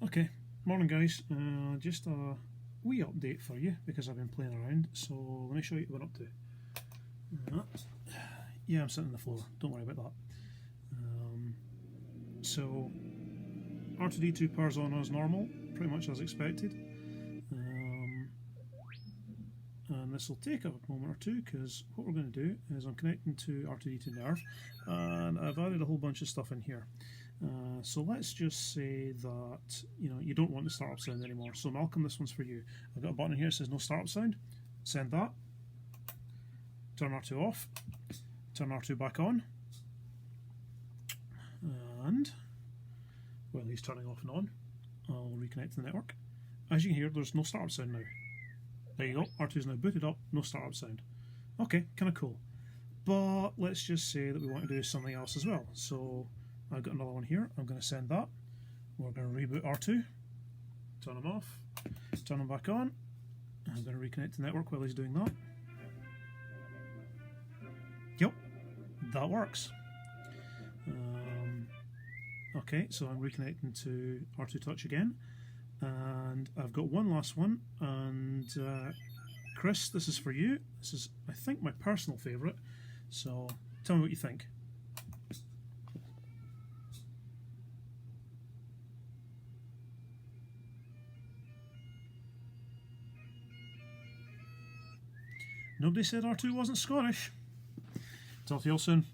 Okay, morning guys, just a wee update for you because I've been playing around, so let me show you what I'm up to. Yeah, I'm sitting on the floor, don't worry about that. So R2-D2 powers on as normal, pretty much as expected. And this will take a moment or two because what we're going to do is I'm connecting to R2-D2 nerve and I've added a whole bunch of stuff in here. So let's just say that you don't want the startup sound anymore. So Malcolm, this one's for you. I've got a button here that says no startup sound. Send that. Turn R2 off. Turn R2 back on. And while he's turning off and on, I'll reconnect to the network. As you can hear, there's no startup sound now. There you go, R2's now booted up, no startup sound. Okay, kind of cool. But let's just say that we want to do something else as well. So I've got another one here, I'm going to send that. We're going to reboot R2, turn him off, turn him back on. I'm going to reconnect to the network while he's doing that. Yep, that works. Okay, so I'm reconnecting to R2 Touch again. And I've got one last one, and Chris, this is for you. This is, I think, my personal favourite, so tell me what you think. Nobody said R2 wasn't Scottish. Talk to you all soon.